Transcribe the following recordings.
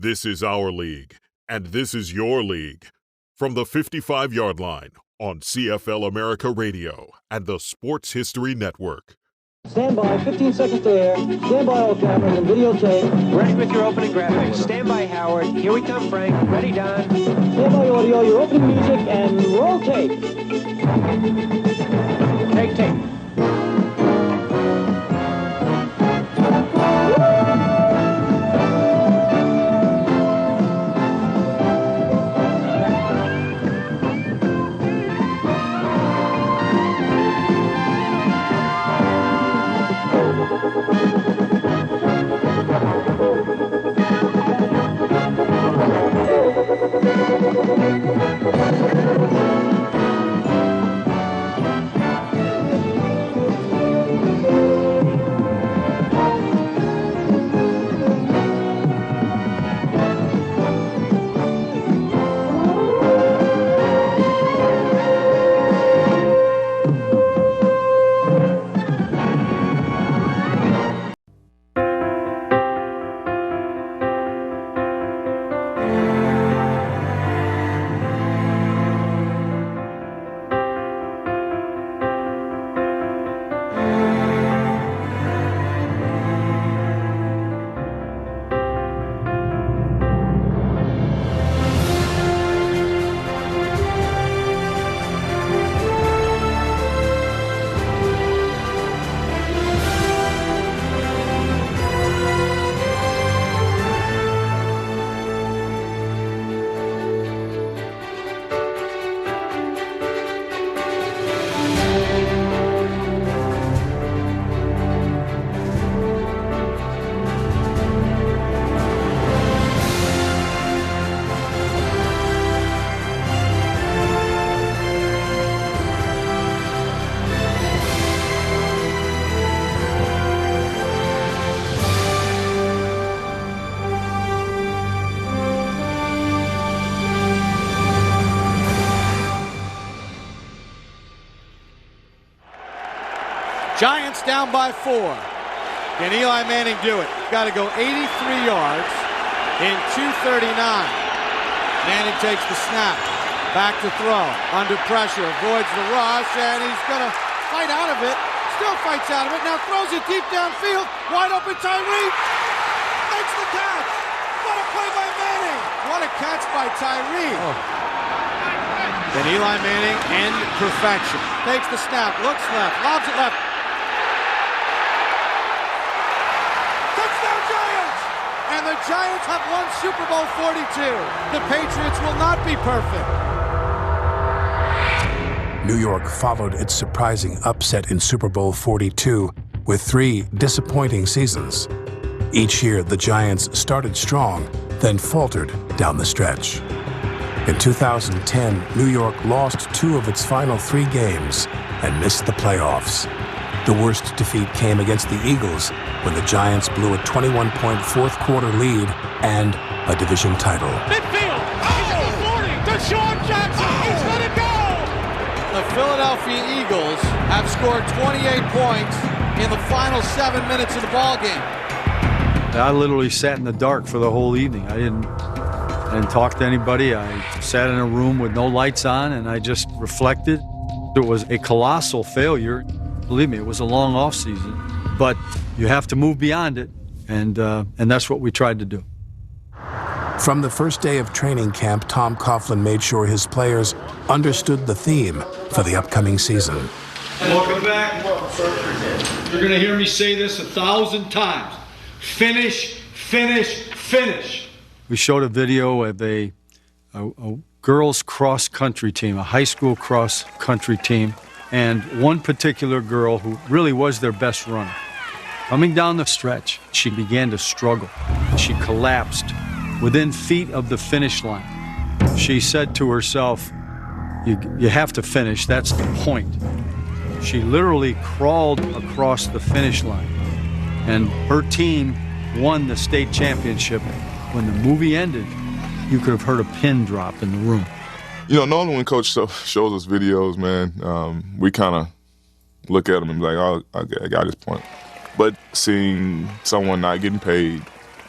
This is our league, and this is your league. From the 55-yard line on CFL America Radio and the Sports History Network. Stand by, 15 seconds to air. Stand by all cameras and videotape. Ready with your opening graphics. Stand by, Howard. Here we come, Frank. Ready, Don. Stand by audio, your opening music, and roll tape. Take tape. Giants down by 4. Can Eli Manning do it? Got to go 83 yards in 2:39. Manning takes the snap. Back to throw. Under pressure. Avoids the rush, and he's going to fight out of it. Still fights out of it. Now throws it deep downfield. Wide open Tyree. Makes the catch. What a play by Manning. What a catch by Tyree. Then Eli Manning end perfection. Takes the snap. Looks left. Lobs it left. And the Giants have won Super Bowl 42. The Patriots will not be perfect. New York followed its surprising upset in Super Bowl 42 with 3 disappointing seasons. Each year, the Giants started strong, then faltered down the stretch. In 2010, New York lost 2 of its final 3 games and missed the playoffs. The worst defeat came against the Eagles when the Giants blew a 21-point fourth-quarter lead and a division title. Midfield, he's at the 40, Deshaun Jackson, he's let it go! The Philadelphia Eagles have scored 28 points in the final 7 minutes of the ballgame. I literally sat in the dark for the whole evening. I didn't talk to anybody. I sat in a room with no lights on, and I just reflected. It was a colossal failure. Believe me, it was a long off season, but you have to move beyond it, and that's what we tried to do. From the first day of training camp, Tom Coughlin made sure his players understood the theme for the upcoming season. Welcome back. You're going to hear me say this 1,000 times. Finish, finish, finish. We showed a video of a girls cross-country team, a high school cross-country team, and one particular girl who really was their best runner. Coming down the stretch, she began to struggle. She collapsed within feet of the finish line. She said to herself, you have to finish, that's the point. She literally crawled across the finish line, and her team won the state championship. When the movie ended, you could have heard a pin drop in the room. You know, normally when Coach shows us videos, man, we kind of look at them and be like, oh, I got his point. But seeing someone not getting paid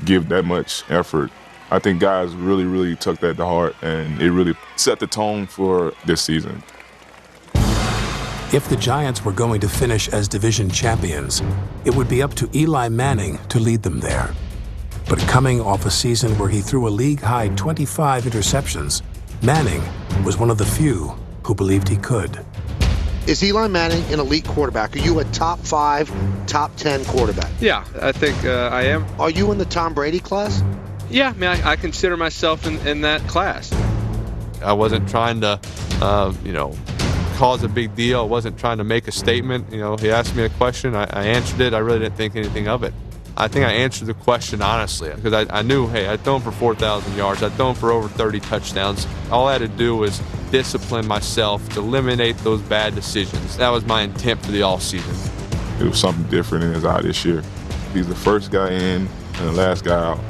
give that much effort, I think guys really, really took that to heart, and it really set the tone for this season. If the Giants were going to finish as division champions, it would be up to Eli Manning to lead them there. But coming off a season where he threw a league-high 25 interceptions, Manning was one of the few who believed he could. Is Eli Manning an elite quarterback? Are you a top 5, top 10 quarterback? Yeah, I think I am. Are you in the Tom Brady class? Yeah, I mean, I consider myself in that class. I wasn't trying to, cause a big deal. I wasn't trying to make a statement. He asked me a question. I answered it. I really didn't think anything of it. I think I answered the question honestly because I knew, hey, I'd thrown for 4,000 yards. I'd thrown for over 30 touchdowns. All I had to do was discipline myself to eliminate those bad decisions. That was my intent for the offseason. It was something different in his eye this year. He's the first guy in and the last guy out.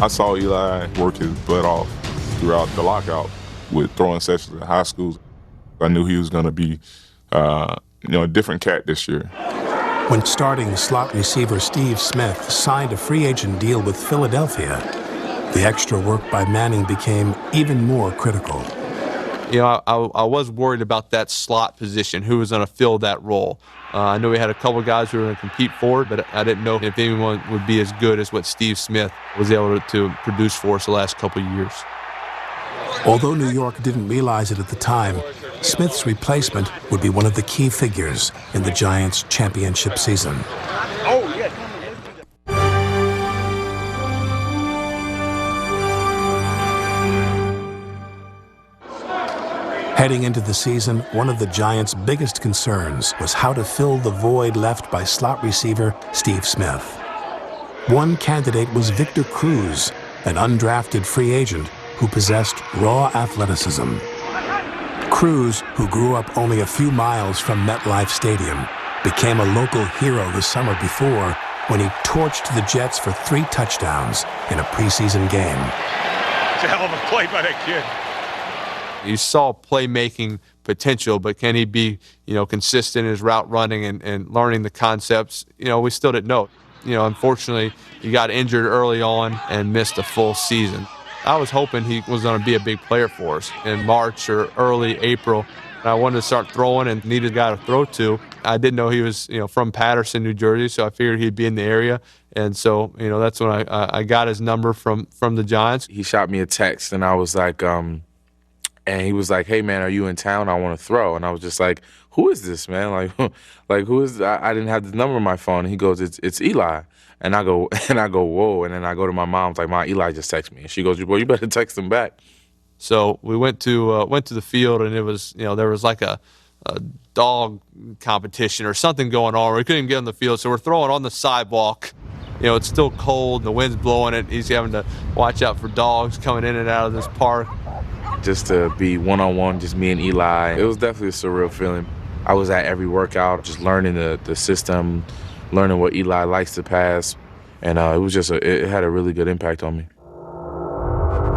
I saw Eli work his butt off throughout the lockout with throwing sessions in high schools. I knew he was going to be, a different cat this year. When starting slot receiver Steve Smith signed a free agent deal with Philadelphia, the extra work by Manning became even more critical. I was worried about that slot position, who was going to fill that role. I knew we had a couple guys who were going to compete for it, but I didn't know if anyone would be as good as what Steve Smith was able to produce for us the last couple of years. Although New York didn't realize it at the time, Smith's replacement would be one of the key figures in the Giants' championship season. Oh, yeah. Heading into the season, one of the Giants' biggest concerns was how to fill the void left by slot receiver Steve Smith. One candidate was Victor Cruz, an undrafted free agent who possessed raw athleticism. Cruz, who grew up only a few miles from MetLife Stadium, became a local hero the summer before when he torched the Jets for 3 touchdowns in a preseason game. It's a hell of a play by that kid. You saw playmaking potential, but can he be, consistent in his route running and learning the concepts? We still didn't know. Unfortunately, he got injured early on and missed a full season. I was hoping he was going to be a big player for us in March or early April. I wanted to start throwing and needed a guy to throw to. I didn't know he was, from Patterson, New Jersey, so I figured he'd be in the area. And so, that's when I got his number from the Giants. He shot me a text, and I was like, and he was like, "Hey, man, are you in town? I want to throw." And I was just like, "Who is this, man? Like who is?" I didn't have the number on my phone. And he goes, "It's Eli." And I go, "Whoa!" And then I go to my mom's like, "Mom, Eli just texted me." And she goes, "Well, you better text him back." So we went to the field, and it was, there was like a dog competition or something going on. We couldn't even get on the field, so we're throwing on the sidewalk. It's still cold, the wind's blowing it. He's having to watch out for dogs coming in and out of this park. Just to be one-on-one, just me and Eli, it was definitely a surreal feeling. I was at every workout, just learning the system, learning what Eli likes to pass, and it was just it had a really good impact on me.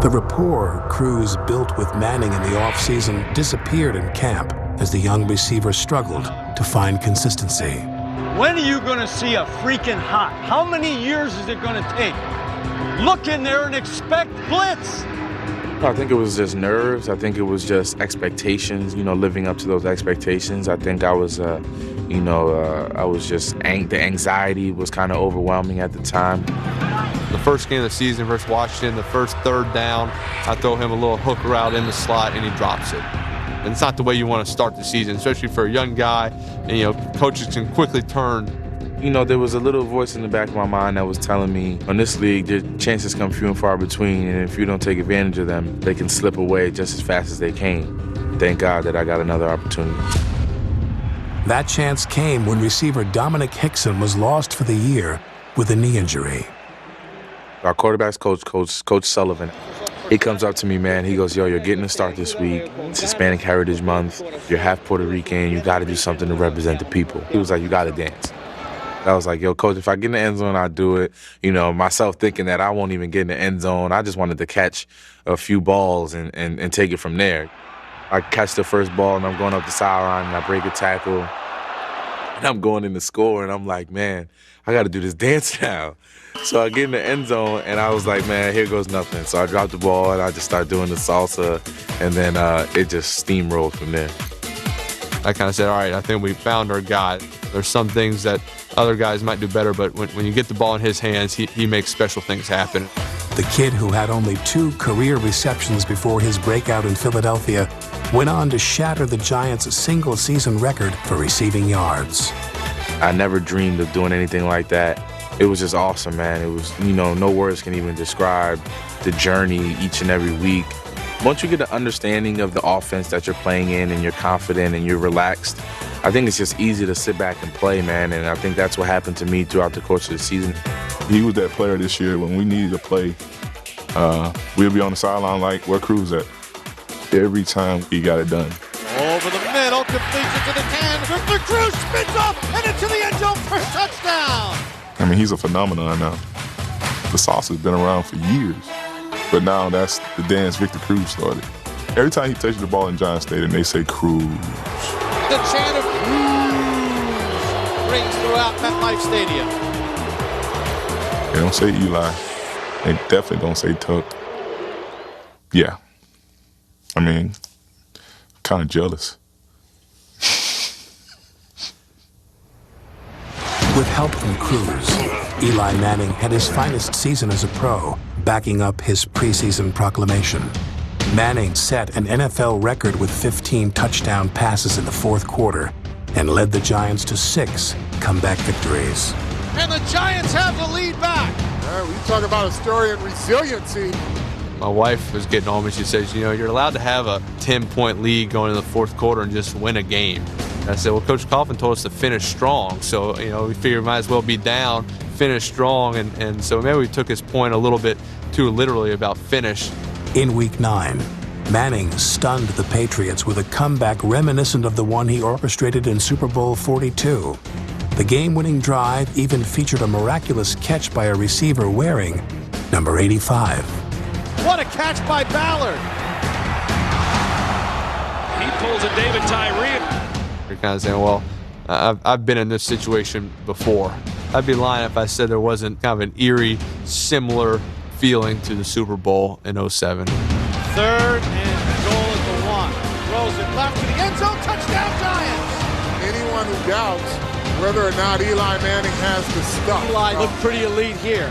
The rapport Cruz built with Manning in the offseason disappeared in camp as the young receiver struggled to find consistency. When are you going to see a freaking hot? How many years is it going to take? Look in there and expect blitz. I think it was just nerves. I think it was just expectations, living up to those expectations. I think I was, the anxiety was kind of overwhelming at the time. The first game of the season versus Washington, the first third down, I throw him a little hook route in the slot, and he drops it. And it's not the way you want to start the season, especially for a young guy. And, coaches can quickly turn. There was a little voice in the back of my mind that was telling me, in this league, the chances come few and far between, and if you don't take advantage of them, they can slip away just as fast as they came. Thank God that I got another opportunity. That chance came when receiver Dominic Hickson was lost for the year with a knee injury. Our quarterback's Coach Sullivan, he comes up to me, man. He goes, "Yo, you're getting a start this week. It's Hispanic Heritage Month. You're half Puerto Rican. You got to do something to represent the people." He was like, "You got to dance." I was like, "Yo, Coach, if I get in the end zone, I'll do it." Myself thinking that I won't even get in the end zone. I just wanted to catch a few balls and take it from there. I catch the first ball, and I'm going up the sideline, and I break a tackle. And I'm going in to score, and I'm like, man, I got to do this dance now. So I get in the end zone, and I was like, man, here goes nothing. So I dropped the ball, and I just started doing the salsa, and then it just steamrolled from there. I kind of said, all right, I think we found our guy. There's some things that other guys might do better, but when you get the ball in his hands, he makes special things happen. The kid who had only 2 career receptions before his breakout in Philadelphia went on to shatter the Giants' single-season record for receiving yards. I never dreamed of doing anything like that. It was just awesome, man. It was, no words can even describe the journey each and every week. Once you get an understanding of the offense that you're playing in and you're confident and you're relaxed, I think it's just easy to sit back and play, man. And I think that's what happened to me throughout the course of the season. He was that player this year when we needed to play. We'll be on the sideline like where Cruz at. Every time he got it done. Over the middle, completion to the 10. The Cruz spins up and into the end zone for a touchdown. I mean, he's a phenomenon now. The sauce has been around for years, but now that's the dance Victor Cruz started. Every time he touches the ball in Giant Stadium, they say Cruz. The chant of Cruz rings throughout MetLife Stadium. They don't say Eli. They definitely don't say Tuck. Yeah. I mean, kind of jealous. With help from Cruz, Eli Manning had his finest season as a pro, backing up his preseason proclamation. Manning set an NFL record with 15 touchdown passes in the fourth quarter and led the Giants to 6 comeback victories. And the Giants have the lead back. We talk about a story of resiliency. My wife was getting on me. She says, you're allowed to have a 10-point lead going into the fourth quarter and just win a game. And I said, well, Coach Coughlin told us to finish strong. So, we figured we might as well be down, finish strong. And so maybe we took his point a little bit too literally about finish. In Week 9, Manning stunned the Patriots with a comeback reminiscent of the one he orchestrated in Super Bowl 42. The game-winning drive even featured a miraculous catch by a receiver wearing number 85. What a catch by Ballard. He pulls a David Tyree. You're kind of saying, well, I've been in this situation before. I'd be lying if I said there wasn't kind of an eerie, similar feeling to the Super Bowl in 07. 3rd and goal at the 1. Throws it left to the end zone. Touchdown, Giants. Anyone who doubts whether or not Eli Manning has the stuff. Eli looked pretty elite here.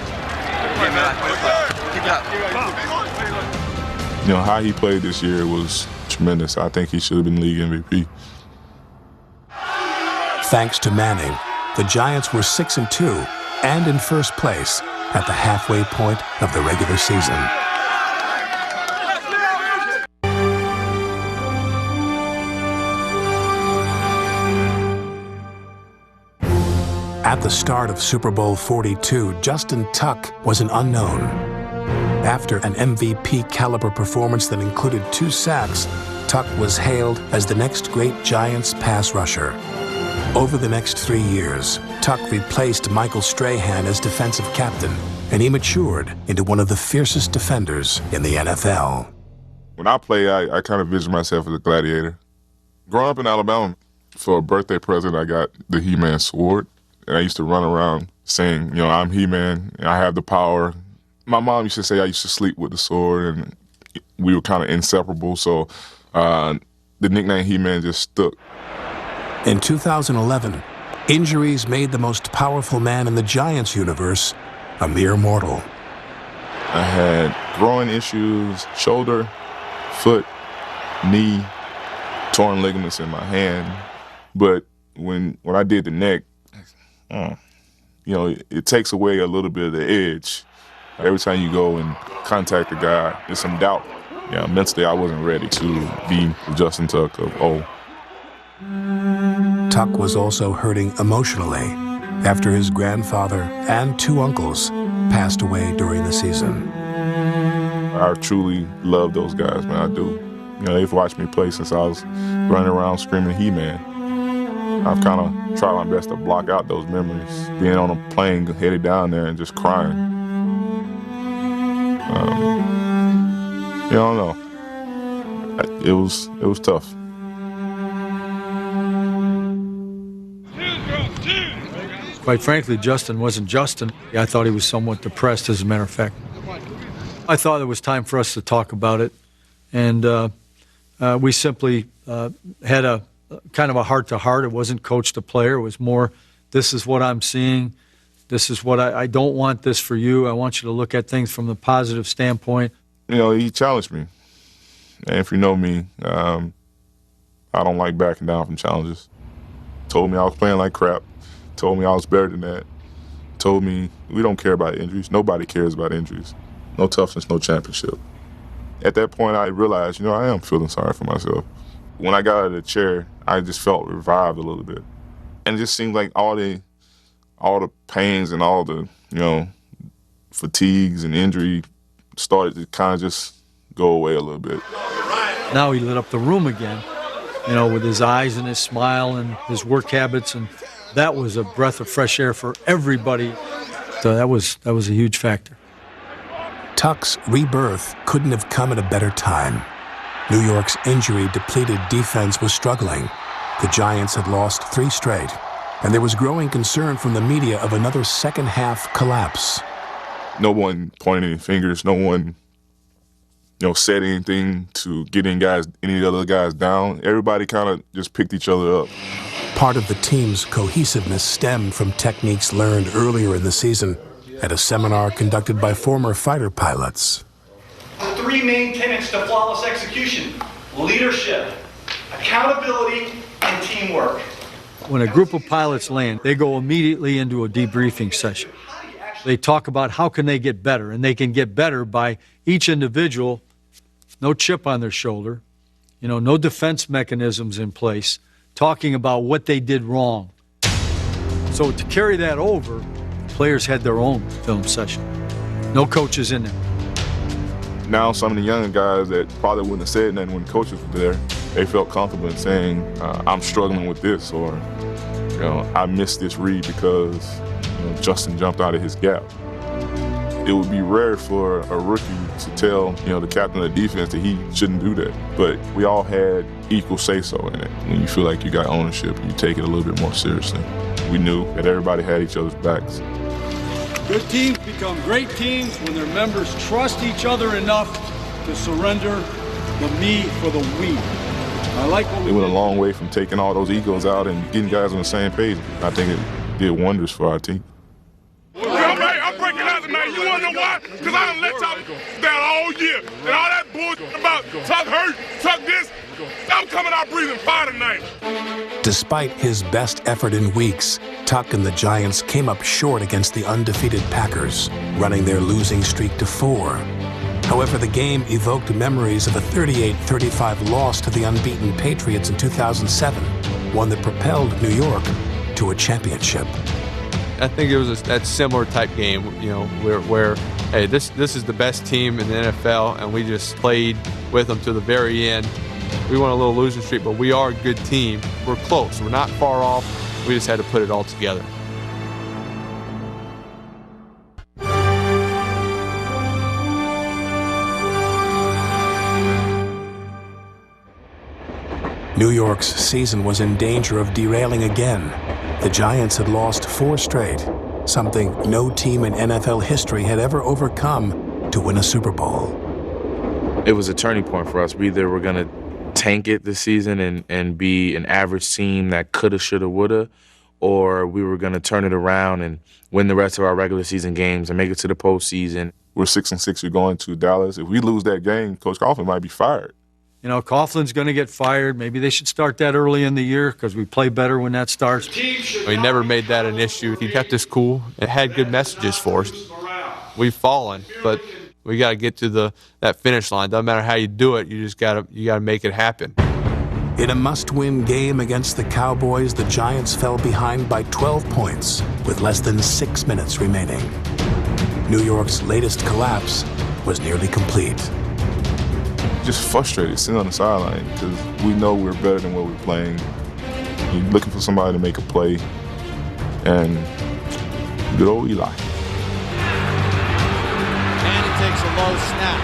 How he played this year was tremendous. I think he should have been league MVP. Thanks to Manning, the Giants were 6-2 and in first place at the halfway point of the regular season. At the start of Super Bowl 42, Justin Tuck was an unknown. After an MVP-caliber performance that included 2 sacks, Tuck was hailed as the next great Giants pass rusher. Over the next 3 years, Tuck replaced Michael Strahan as defensive captain, and he matured into one of the fiercest defenders in the NFL. When I play, I kind of vision myself as a gladiator. Growing up in Alabama, for a birthday present, I got the He-Man sword. And I used to run around saying, I'm He-Man, and I have the power. My mom used to say I used to sleep with the sword, and we were kind of inseparable, so the nickname He-Man just stuck. In 2011, injuries made the most powerful man in the Giants universe a mere mortal. I had growing issues, shoulder, foot, knee, torn ligaments in my hand. But when I did the neck, it takes away a little bit of the edge. Every time you go and contact a guy, there's some doubt. Mentally, I wasn't ready to be Justin Tuck of old. Tuck was also hurting emotionally after his grandfather and 2 uncles passed away during the season. I truly love those guys, man. I do. They've watched me play since I was running around screaming He-Man. I've kind of tried my best to block out those memories. Being on a plane headed down there and just crying. I don't know. It was tough. Quite frankly, Justin wasn't Justin. I thought he was somewhat depressed, as a matter of fact. I thought it was time for us to talk about it, and we simply had a kind of a heart-to-heart. It wasn't coach to player. It was more, this is what I'm seeing. This is what I don't want this for you. I want you to look at things from the positive standpoint. You know, he challenged me. And if you know me, I don't like backing down from challenges. Told me I was playing like crap. Told me I was better than that. Told me we don't care about injuries. Nobody cares about injuries. No toughness, no championship. At that point, I realized, you know, I am feeling sorry for myself. When I got out of the chair, I just felt revived a little bit. And it just seemed like all the pains and all the, you know, fatigues and injury started to kind of just go away a little bit. Now he lit up the room again, you know, with his eyes and his smile and his work habits, and that was a breath of fresh air for everybody. So that was a huge factor. Tuck's rebirth couldn't have come at a better time. New York's injury-depleted defense was struggling. The Giants had lost 3 straight, and there was growing concern from the media of another second-half collapse. No one pointed any fingers. No one, you know, said anything to get any of the other guys down. Everybody kind of just picked each other up. Part of the team's cohesiveness stemmed from techniques learned earlier in the season at a seminar conducted by former fighter pilots. The 3 main tenets to flawless execution: leadership, accountability, and teamwork. When a group of pilots land, they go immediately into a debriefing session. They talk about how can they get better, and they can get better by each individual, no chip on their shoulder, you know, no defense mechanisms in place, talking about what they did wrong. So to carry that over, players had their own film session. No coaches in there. Now some of the younger guys that probably wouldn't have said nothing when the coaches were there, they felt comfortable in saying, I'm struggling with this, or, you know, I missed this read because, you know, Justin jumped out of his gap. It would be rare for a rookie to tell, you know, the captain of the defense that he shouldn't do that. But we all had equal say-so in it. When you feel like you got ownership, you take it a little bit more seriously. We knew that everybody had each other's backs. Good teams become great teams when their members trust each other enough to surrender the me for the we. I like what we It went a long way from taking all those egos out and getting guys on the same page. I think it did wonders for our team. I'm breaking out tonight. You want to know why? Because I done let y'all down all year. And all that bullshit about Tuck hurt, Tuck this, I'm coming out breathing fire tonight. Despite his best effort in weeks, Tuck and the Giants came up short against the undefeated Packers, running their losing streak to 4. However, the game evoked memories of a 38-35 loss to the unbeaten Patriots in 2007, one that propelled New York to a championship. I think it was that similar type game, you know, where hey, this is the best team in the NFL, and we just played with them to the very end. We won a little losing streak, but we are a good team. We're close. We're not far off. We just had to put it all together. New York's season was in danger of derailing again. The Giants had lost 4 straight, something no team in NFL history had ever overcome to win a Super Bowl. It was a turning point for us. We either were going to tank it this season and be an average team that coulda, shoulda, woulda, or we were going to turn it around and win the rest of our regular season games and make it to the postseason. We're 6-6. We're going to Dallas. If we lose that game, Coach Coughlin might be fired. You know, Coughlin's going to get fired. Maybe they should start that early in the year because we play better when that starts. We never made that an issue. He kept us cool and had good messages for us. We've fallen, but we got to get to that finish line. Doesn't matter how you do it. You just got to make it happen. In a must-win game against the Cowboys, the Giants fell behind by 12 points with less than 6 minutes remaining. New York's latest collapse was nearly complete. Just frustrated, sitting on the sideline because we know we're better than what we're playing. You're looking for somebody to make a play, and good old Eli. And he takes a low snap.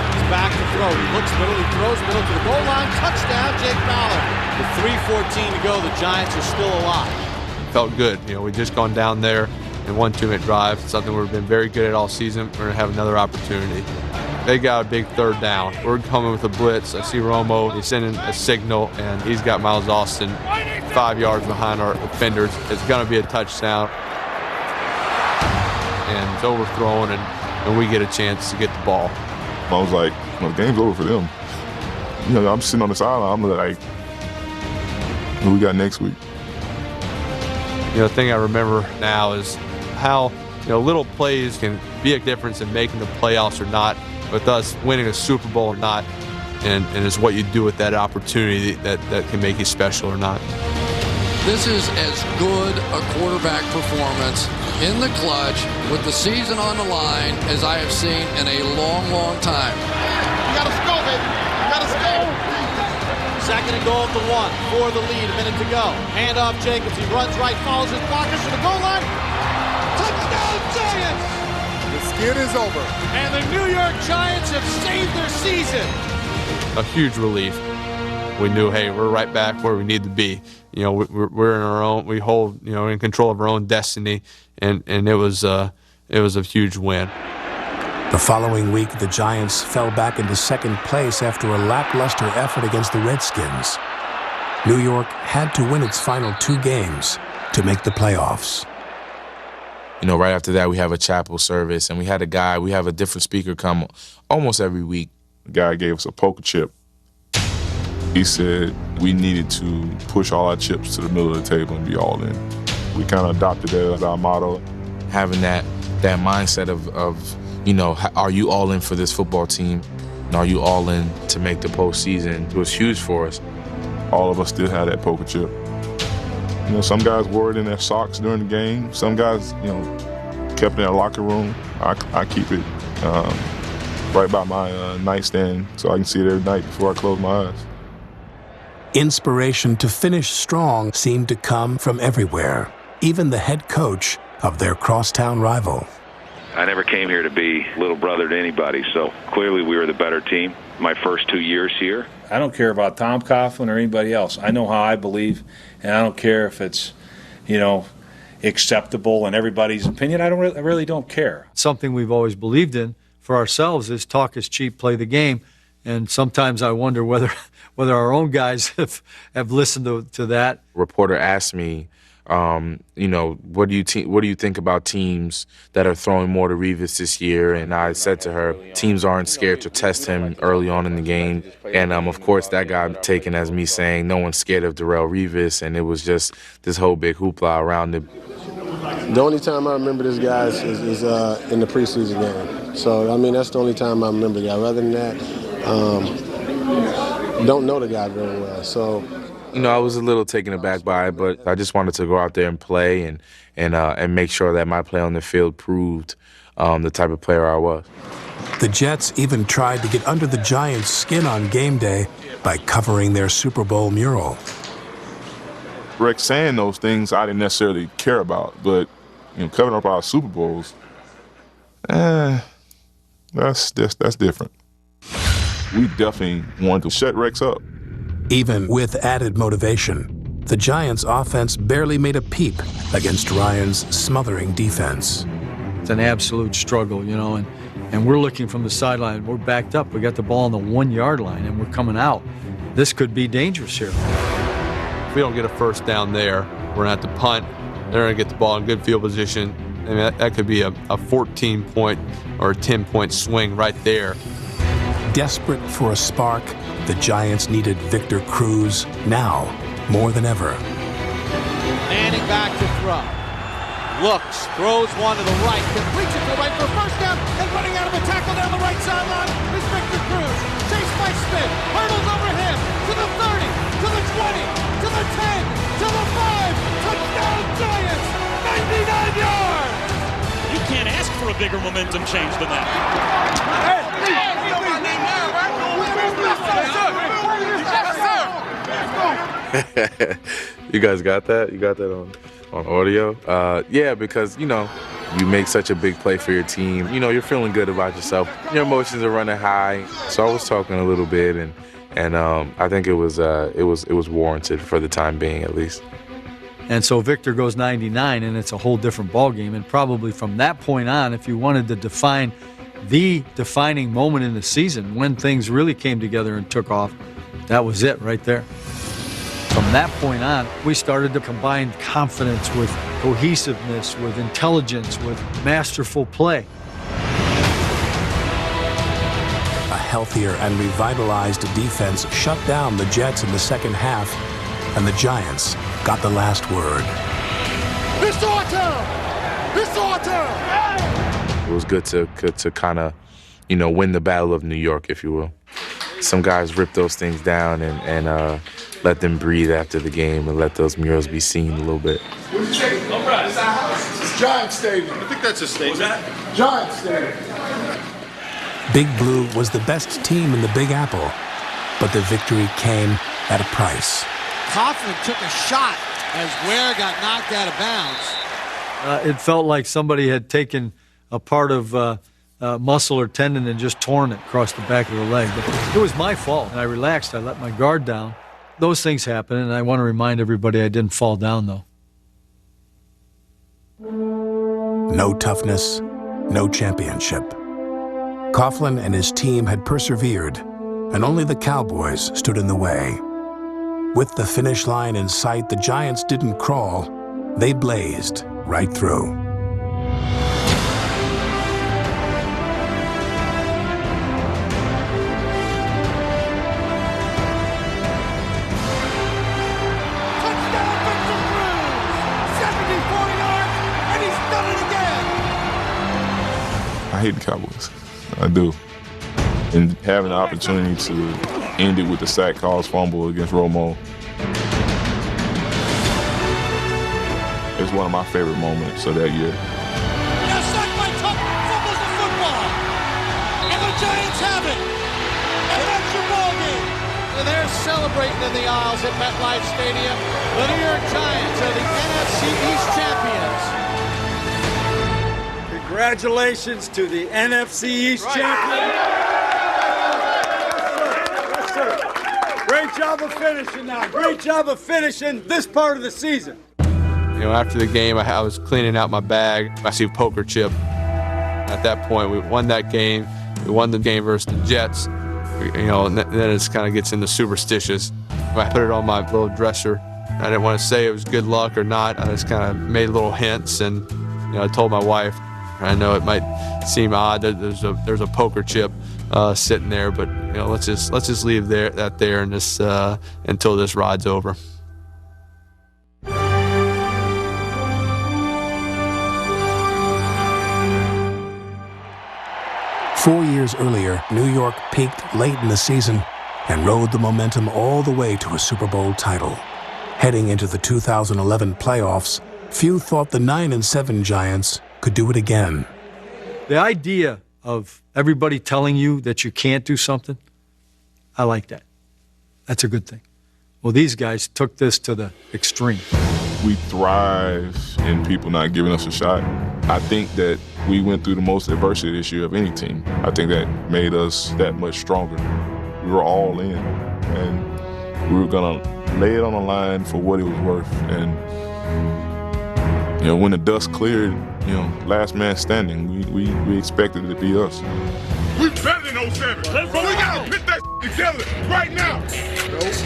He's back to throw. He looks middle. He throws middle to the goal line. Touchdown, Jake Ballard. With 3:14 to go, the Giants are still alive. felt good. We'd just gone down there and won 2-minute drive, something we've been very good at all season. We're going to have another opportunity. They got a big third down. We're coming with a blitz. I see Romo. He's sending a signal, and he's got Miles Austin 5 yards behind our defenders. It's going to be a touchdown. And it's overthrown, and we get a chance to get the ball. I was like, the game's over for them. I'm sitting on the sideline. I'm like, who we got next week? The thing I remember now is how little plays can be a difference in making the playoffs or not, with us winning a Super Bowl or not, and it's what you do with that opportunity that can make you special or not. This is as good a quarterback performance in the clutch with the season on the line as I have seen in a long, long time. You gotta scope it. You gotta scope. Second and goal at the 1 for the lead. A minute to go. Hand off Jacobs. He runs right, follows his blockers to the goal line. Touchdown Giants! The skid is over. And the New York Giants have saved their season. A huge relief. We knew, hey, we're right back where we need to be. We're in our own. We hold, in control of our own destiny, and it was a huge win. The following week, the Giants fell back into second place after a lackluster effort against the Redskins. New York had to win its final 2 games to make the playoffs. Right after that, we have a chapel service, and we have a different speaker come almost every week. The guy gave us a poker chip. He said we needed to push all our chips to the middle of the table and be all in. We kind of adopted that as our motto. Having that mindset of are you all in for this football team? And are you all in to make the postseason? It was huge for us. All of us still had that poker chip. Some guys wore it in their socks during the game. Some guys, kept it in their locker room. I keep it right by my nightstand so I can see it every night before I close my eyes. Inspiration to finish strong seemed to come from everywhere, even the head coach of their crosstown rival. I never came here to be little brother to anybody, so clearly we were the better team my first 2 years here. I don't care about Tom Coughlin or anybody else. I know how I believe, and I don't care if it's, acceptable in everybody's opinion. I really don't care. Something we've always believed in for ourselves is talk is cheap, play the game. And sometimes I wonder whether our own guys have listened to that. A reporter asked me, what do you think about teams that are throwing more to Revis this year? And I said to her, teams aren't scared to test him early on in the game. And of course, that got taken as me saying no one's scared of Darrelle Revis, and it was just this whole big hoopla around it. The only time I remember this guy is in the preseason game. So that's the only time I remember the guy. Other than that, don't know the guy very well. So. I was a little taken aback by it, but I just wanted to go out there and play and make sure that my play on the field proved the type of player I was. The Jets even tried to get under the Giants' skin on game day by covering their Super Bowl mural. Rex saying those things I didn't necessarily care about, but covering up our Super Bowls, that's different. We definitely wanted to shut Rex up. Even with added motivation, the Giants' offense barely made a peep against Ryan's smothering defense. It's an absolute struggle, and we're looking from the sideline. We're backed up. We got the ball on the 1-yard line, and we're coming out. This could be dangerous here. If we don't get a first down there, we're going to have to punt. They're going to get the ball in good field position. That could be a 14-point or a 10-point swing right there. Desperate for a spark, the Giants needed Victor Cruz now more than ever. Manning back to throw. Looks, throws one to the right, completes it to the right for a first down, and running out of a tackle down the right sideline is Victor Cruz. Chased by Smith, hurdles over him, to the 30, to the 20, to the 10, to the 5, touchdown Giants, 99 yards! You can't ask for a bigger momentum change than that. You guys got that? You got that on audio? Yeah, because, you make such a big play for your team. You're feeling good about yourself. Your emotions are running high. So I was talking a little bit, and I think it was warranted for the time being, at least. And so Victor goes 99, and it's a whole different ballgame. And probably from that point on, if you wanted to define the defining moment in the season, when things really came together and took off, that was it right there. From that point on, we started to combine confidence with cohesiveness, with intelligence, with masterful play. A healthier and revitalized defense shut down the Jets in the second half, and the Giants got the last word. It's our turn! It's our turn! It was good to kind of, win the battle of New York, if you will. Some guys ripped those things down and let them breathe after the game and let those murals be seen a little bit. It's Giant Stadium. I think that's a stadium. Giant Stadium. Big Blue was the best team in the Big Apple, but the victory came at a price. Coughlin took a shot as Ware got knocked out of bounds. It felt like somebody had taken a part of muscle or tendon and just torn it across the back of the leg. But it was my fault, and I relaxed. I let my guard down. Those things happen, and I want to remind everybody I didn't fall down, though. No toughness, no championship. Coughlin and his team had persevered, and only the Cowboys stood in the way. With the finish line in sight, the Giants didn't crawl. They blazed right through. Touchdown, Victor Cruz! 74 yards, and he's done it again! I hate the Cowboys. I do. And having the opportunity to end it with the sack caused fumble against Romo, it's one of my favorite moments of that year. Now sacked by Tuck, fumbles the football, and the Giants have it. And that's your ball game. And they're celebrating in the aisles at MetLife Stadium. The New York Giants are the NFC East champions. Congratulations to the NFC East champions. Yes, sir. Great job of finishing now. Great job of finishing this part of the season. After the game, I was cleaning out my bag. I see a poker chip. At that point, we won that game. We won the game versus the Jets. And then it kind of gets into superstitious. I put it on my little dresser. I didn't want to say it was good luck or not. I just kind of made little hints, and I told my wife. I know it might seem odd that there's a poker chip sitting there, but let's just leave that there and this until this ride's over. 4 years earlier, New York peaked late in the season and rode the momentum all the way to a Super Bowl title. Heading into the 2011 playoffs, few thought the 9-7 Giants could do it again. The idea of everybody telling you that you can't do something, I like that. That's a good thing. Well, these guys took this to the extreme. We thrive in people not giving us a shot. I think that we went through the most adversity this year of any team. I think that made us that much stronger. We were all in, and we were gonna lay it on the line for what it was worth. And when the dust cleared, last man standing, we expected it to be us. We better than 07. But we gotta put that together right now.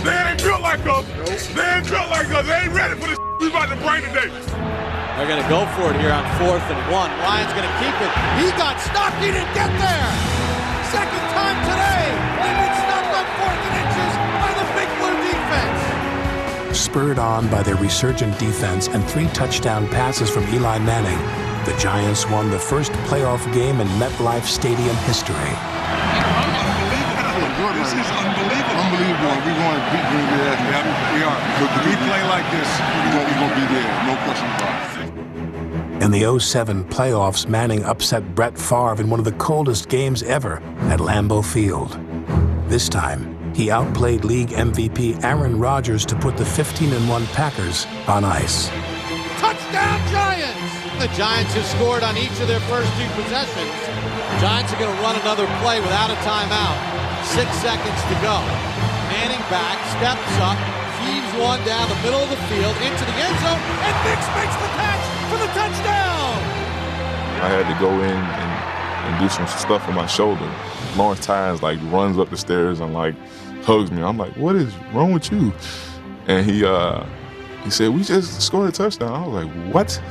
They ain't built like us. They ain't built like us. They ain't ready for this we about to bring today. They're going to go for it here on 4th and 1. Ryan's going to keep it. He got stopped. He didn't get there. Second time today. They've been stopped on 4th and inches by the Big Blue defense. Spurred on by their resurgent defense and 3 touchdown passes from Eli Manning, the Giants won the first playoff game in MetLife Stadium history. This is unbelievable. Unbelievable. We're going to beat Green Bay. We are. But if we play like this, we're going to be there. No question about it. In the 07 playoffs, Manning upset Brett Favre in one of the coldest games ever at Lambeau Field. This time, he outplayed league MVP Aaron Rodgers to put the 15-1 Packers on ice. Touchdown Giants! The Giants have scored on each of their first 2 possessions. The Giants are going to run another play without a timeout. 6 seconds to go. Manning back, steps up, heaves one down the middle of the field into the end zone, and Nix makes the catch for the touchdown. I had to go in and do some stuff on my shoulder. Lawrence Tynes runs up the stairs and hugs me. I'm like, what is wrong with you? And he said, we just scored a touchdown. I was like, what?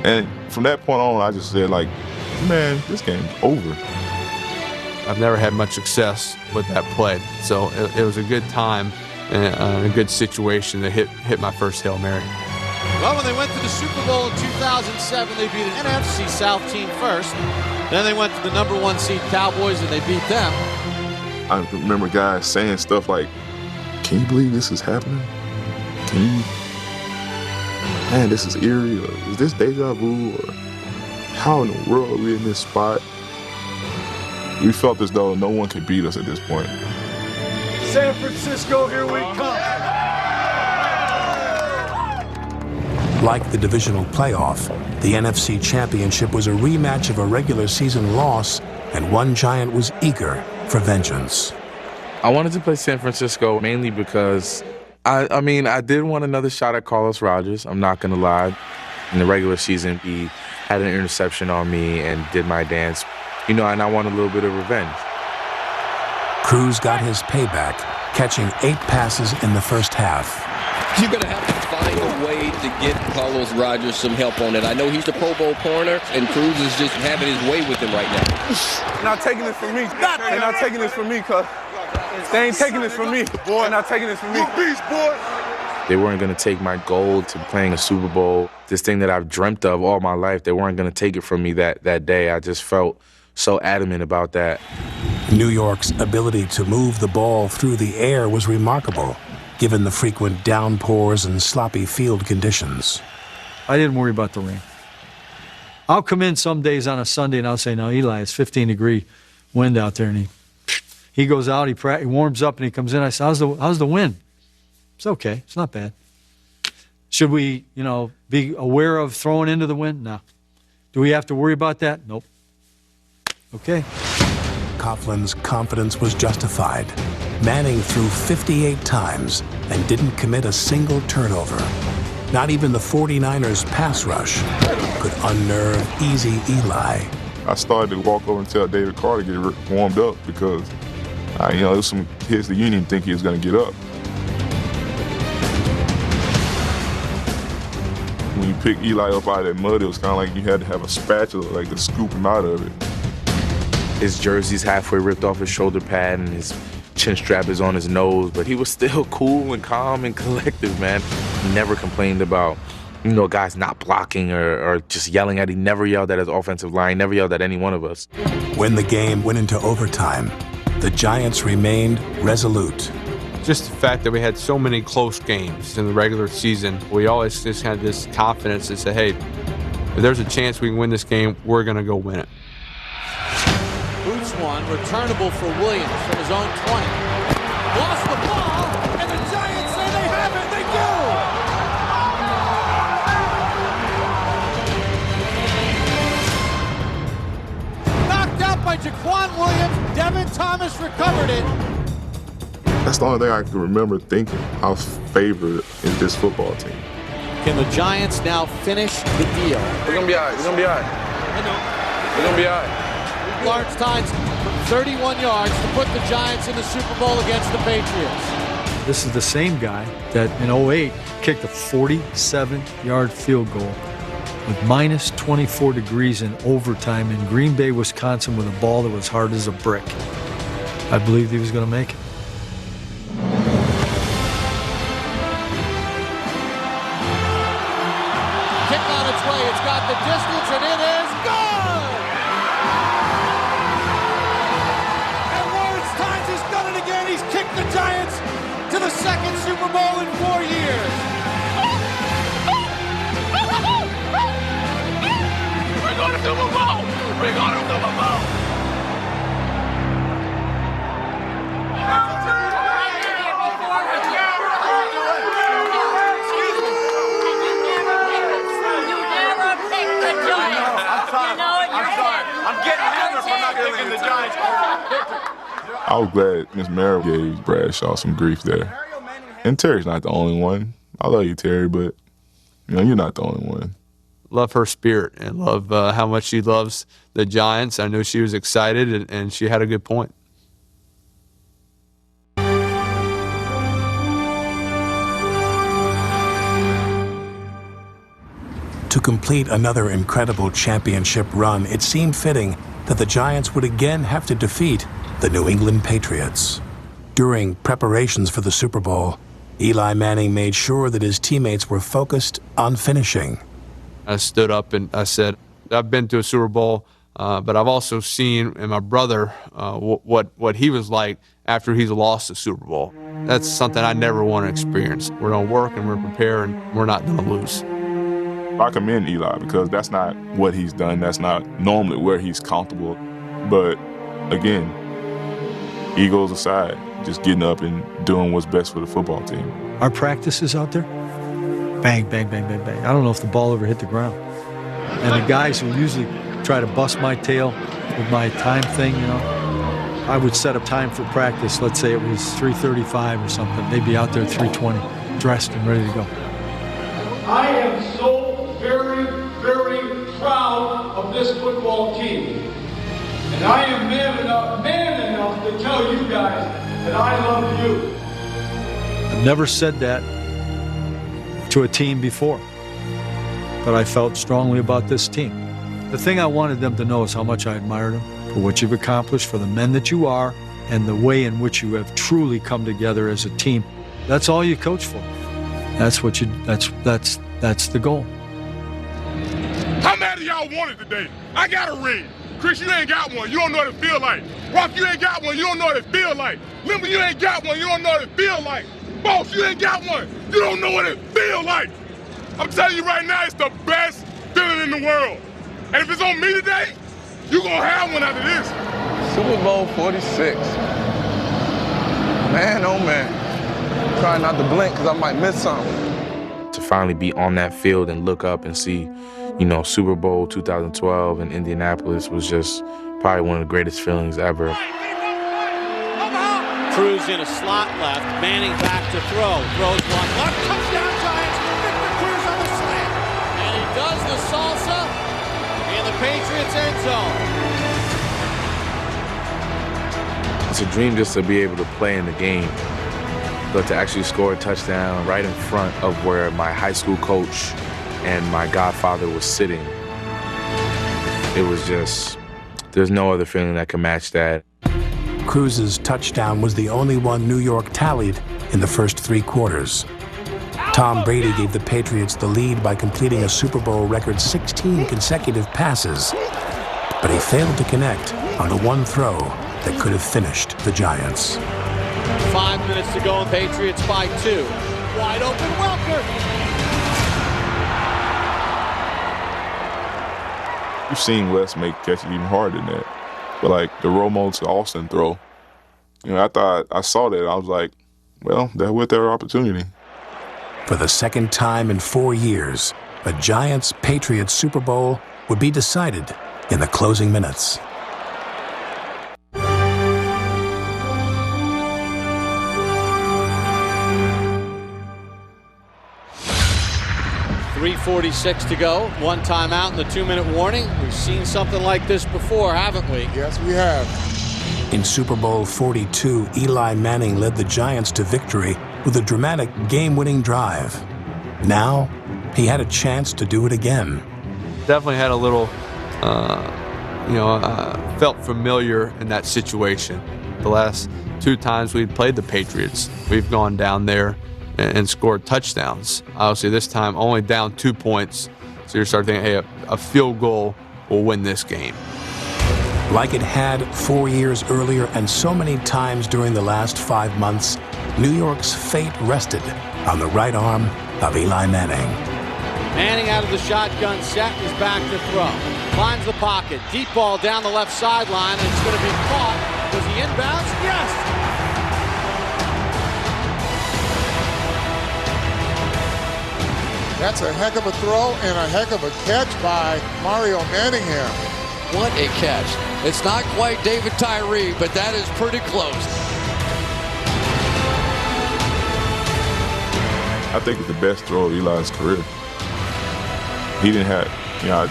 And from that point on, I just said man, this game's over. I've never had much success with that play, so it was a good time and a good situation to hit my first Hail Mary. Well, when they went to the Super Bowl in 2007, they beat an NFC South team first. Then they went to the number 1 seed Cowboys, and they beat them. I remember guys saying stuff like, can you believe this is happening? Man, this is eerie, or is this deja vu, or how in the world are we in this spot? We felt as though no one could beat us at this point. San Francisco, here we come. Like the divisional playoff, the NFC Championship was a rematch of a regular season loss, and one Giant was eager for vengeance. I wanted to play San Francisco mainly because, I did want another shot at Carlos Rogers, I'm not going to lie. In the regular season, he had an interception on me and did my dance, and I want a little bit of revenge. Cruz got his payback, catching 8 passes in the first half. You're going to have to find a way to get Carlos Rogers some help on it. I know he's the Pro Bowl corner, and Cruz is just having his way with him right now. Not taking this from me. They're not taking this from me, cuz. They ain't taking this from me. They're not taking this from me. Beast, boy. They weren't going to take my goal to playing a Super Bowl, this thing that I've dreamt of all my life. They weren't going to take it from me that day. I just felt so adamant about that. New York's ability to move the ball through the air was remarkable, given the frequent downpours and sloppy field conditions. I didn't worry about the rain. I'll come in some days on a Sunday and I'll say, no, Eli, it's 15-degree wind out there. And he goes out, he warms up, and he comes in. I say, how's the wind? It's okay. It's not bad. Should we, be aware of throwing into the wind? No. Do we have to worry about that? Nope. Okay. Coughlin's confidence was justified. Manning threw 58 times and didn't commit a single turnover. Not even the 49ers' pass rush could unnerve easy Eli. I started to walk over and tell David Carr to get warmed up because, there was some kids the union think he was going to get up. When you pick Eli up out of that mud, it was kind of like you had to have a spatula to scoop him out of it. His jersey's halfway ripped off his shoulder pad and his chin strap is on his nose, but he was still cool and calm and collective, man. He never complained about, guys not blocking or just yelling at. He never yelled at his offensive line, never yelled at any one of us. When the game went into overtime, the Giants remained resolute. Just the fact that we had so many close games in the regular season, we always just had this confidence to say, hey, if there's a chance we can win this game, we're going to go win it. Boots one, returnable for Williams from his own 20. Lost the ball, and the Giants say they have it. They do. Knocked out by Jaquan Williams. Devin Thomas recovered it. That's the only thing I can remember thinking. How favored is this football team? Can the Giants now finish the deal? We're going to be all right. We're going to be all right. I know. We're going to be all right. Lawrence Tynes from 31 yards to put the Giants in the Super Bowl against the Patriots. This is the same guy that in 2008 kicked a 47-yard field goal with minus 24 degrees in overtime in Green Bay, Wisconsin, with a ball that was hard as a brick. I believed he was going to make it. Kick on its way. It's got the distance, and it is good! And Lawrence Tynes has done it again. He's kicked the Giants to the second Super Bowl in 4 years. We're going to Super Bowl! We're going to Super Bowl! I was glad Miss Merrill gave Bradshaw some grief there. And Terry's not the only one. I love you, Terry, but you're not the only one. Love her spirit and love how much she loves the Giants. I knew she was excited, and she had a good point. To complete another incredible championship run, it seemed fitting that the Giants would again have to defeat the New England Patriots. During preparations for the Super Bowl, Eli Manning made sure that his teammates were focused on finishing. I stood up and I said, I've been to a Super Bowl, but I've also seen in my brother what he was like after he's lost a Super Bowl. That's something I never want to experience. We're going to work and we're prepared and we're not going to lose. I commend Eli because that's not what he's done. That's not normally where he's comfortable. But again, egos aside, just getting up and doing what's best for the football team. Our practices out there, bang, bang, bang, bang, bang. I don't know if the ball ever hit the ground. And the guys who usually try to bust my tail with my time thing, I would set up time for practice. Let's say it was 3:35 or something. They'd be out there at 3:20, dressed and ready to go. I am so very, very proud of this football team. And I am man enough to tell you guys that I love you. I've never said that to a team before, but I felt strongly about this team. The thing I wanted them to know is how much I admired them for what you've accomplished, for the men that you are, and the way in which you have truly come together as a team. That's all you coach for. That's what that's the goal. How many of y'all want it today? I got a ring. Chris, you ain't got one. You don't know what it feel like. Rock, you ain't got one. You don't know what it feel like. Limber, you ain't got one. You don't know what it feel like. Boss, you ain't got one. You don't know what it feel like. I'm telling you right now, it's the best feeling in the world. And if it's on me today, you gonna have one after this. Super Bowl 46. Man, oh man. I'm trying not to blink because I might miss something. To finally be on that field and look up and see, Super Bowl 2012 in Indianapolis was just probably one of the greatest feelings ever. Cruz in a slot left, Manning back to throw. Throws one left, touchdown Giants, Victor Cruz on the slant. And he does the salsa in the Patriots end zone. It's a dream just to be able to play in the game, but to actually score a touchdown right in front of where my high school coach and my godfather was sitting. It was just, there's no other feeling that can match that. Cruz's touchdown was the only one New York tallied in the first 3 quarters. Tom Brady gave the Patriots the lead by completing a Super Bowl record 16 consecutive passes, but he failed to connect on the one throw that could have finished the Giants. 5 minutes to go, and Patriots by 2. Wide open, Welker. You've seen Wes make catches even harder than that. But like the Romo to Austin throw, I saw that. I was like, well, that was their opportunity. For the second time in 4 years, a Giants-Patriots Super Bowl would be decided in the closing minutes. 3:46 to go. 1 timeout and the 2-minute warning. We've seen something like this before, haven't we? Yes, we have. In Super Bowl 42, Eli Manning led the Giants to victory with a dramatic game-winning drive. Now, he had a chance to do it again. Definitely had a little, felt familiar in that situation. The last 2 times we've played the Patriots, we've gone down there and scored touchdowns. Obviously, this time only down 2 points. So you start thinking, hey, a field goal will win this game. Like it had 4 years earlier and so many times during the last 5 months, New York's fate rested on the right arm of Eli Manning. Manning out of the shotgun set, is back to throw. Finds the pocket, deep ball down the left sideline, and it's going to be caught. Was he inbounds? Yes! That's a heck of a throw and a heck of a catch by Mario Manningham. What a catch. It's not quite David Tyree, but that is pretty close. I think it's the best throw of Eli's career. He didn't have,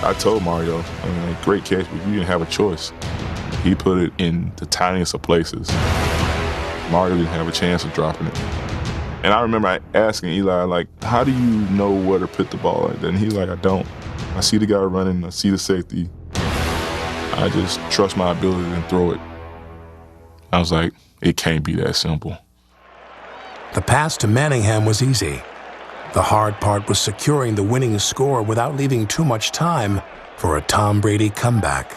I told Mario, great catch, but you didn't have a choice. He put it in the tiniest of places. Mario didn't have a chance of dropping it. And I remember asking Eli, how do you know where to put the ball like that? And he's like, I don't. I see the guy running, I see the safety. I just trust my ability to throw it. I was like, it can't be that simple. The pass to Manningham was easy. The hard part was securing the winning score without leaving too much time for a Tom Brady comeback.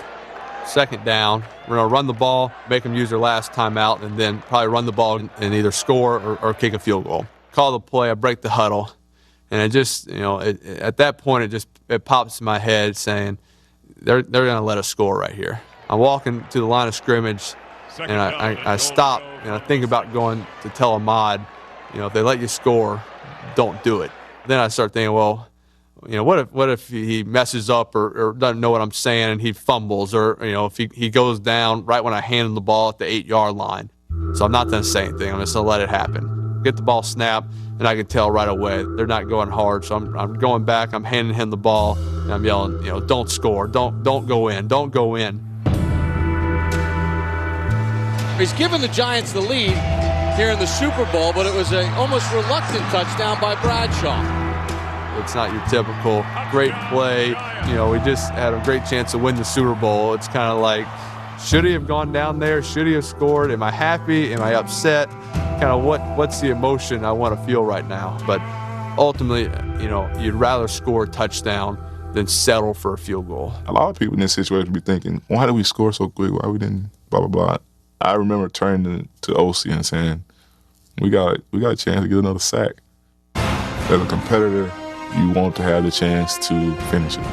Second down, we're going to run the ball, make them use their last timeout, and then probably run the ball and either score or kick a field goal. Call the play, I break the huddle, and it just, at that point, it pops in my head saying, they're going to let us score right here. I'm walking to the line of scrimmage, and I stop, and I think about going to tell Ahmad, if they let you score, don't do it. Then I start thinking, well, what if he messes up or doesn't know what I'm saying and he fumbles, or if he goes down right when I hand him the ball at the 8-yard line. So I'm not going to say anything. I'm just going to let it happen. Get the ball snapped, and I can tell right away they're not going hard. So I'm going back. I'm handing him the ball, and I'm yelling, don't score, don't go in, don't go in. He's given the Giants the lead here in the Super Bowl, but it was an almost reluctant touchdown by Bradshaw. It's not your typical great play. We just had a great chance to win the Super Bowl. It's kind of like, should he have gone down there? Should he have scored? Am I happy? Am I upset? Kind of what's the emotion I want to feel right now? But ultimately, you'd rather score a touchdown than settle for a field goal. A lot of people in this situation be thinking, why did we score so quick? Why we didn't blah, blah, blah. I remember turning to OC and saying, we got a chance to get another sack. As a competitor, you want to have the chance to finish it.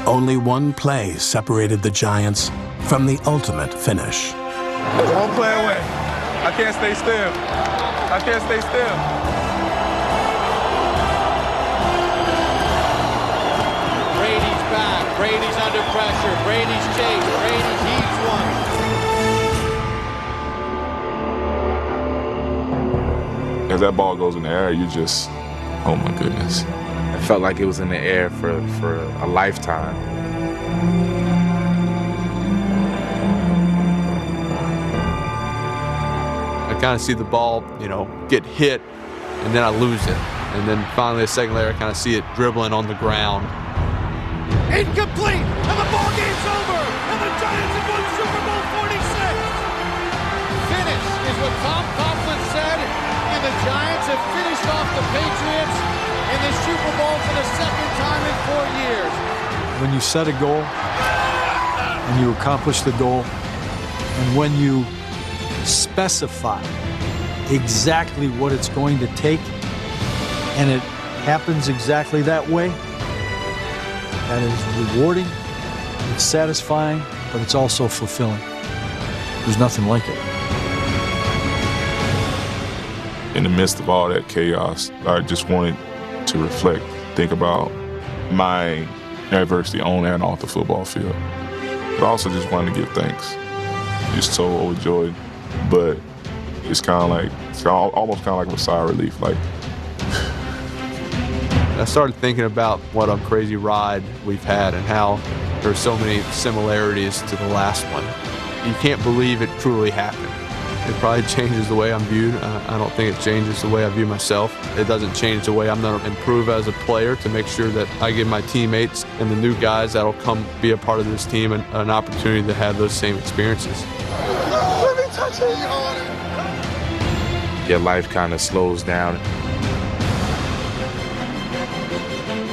Only one play separated the Giants from the ultimate finish. One play away. I can't stay still. I can't stay still. Brady's back. Brady's under pressure. Brady's chased. Brady heaves one. As that ball goes in the air, you just, oh my goodness. It felt like it was in the air for a lifetime. I kind of see the ball, get hit, and then I lose it. And then finally, a second later, I kind of see it dribbling on the ground. Incomplete, and the ball game's over, and the Giants have won Super Bowl 46. Finish is what Tom Coughlin said, and the Giants have finished off the Patriots in the Super Bowl for the second time in 4 years. When you set a goal and you accomplish the goal, and when you specify exactly what it's going to take, and it happens exactly that way, that is rewarding, it's satisfying, but it's also fulfilling. There's nothing like it. In the midst of all that chaos, I just wanted to reflect, think about my adversity on and off the football field. But I also just wanted to give thanks. Just so overjoyed, but it's almost kind of like a sigh of relief. I started thinking about what a crazy ride we've had and how there's so many similarities to the last one. You can't believe it truly happened. It probably changes the way I'm viewed. I don't think it changes the way I view myself. It doesn't change the way I'm going to improve as a player to make sure that I give my teammates and the new guys that'll come be a part of this team an opportunity to have those same experiences. Your life kind of slows down,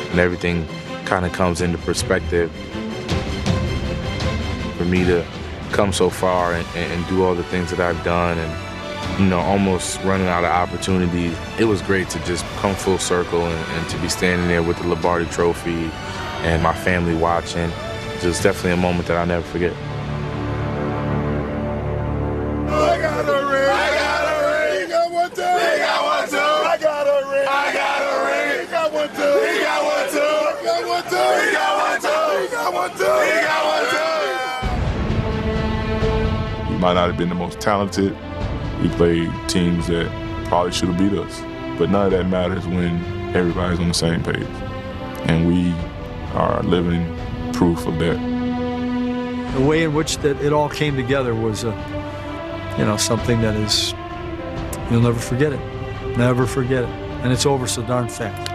and everything kind of comes into perspective. For me to come so far and do all the things that I've done, and almost running out of opportunities, it was great to just come full circle and to be standing there with the Lombardi Trophy and my family watching. It was definitely a moment that I'll never forget. I got a ring. I got a ring. He got one too. He got one too. I got a ring. I got a ring. He got one too. He got one too. He got one too. He got one too. He got one too. He got one too. We might not have been the most talented. We played teams that probably should have beat us. But none of that matters when everybody's on the same page. And we are living proof of that. The way in which that it all came together was, something that is, you'll never forget it. Never forget it. And it's over so darn fast.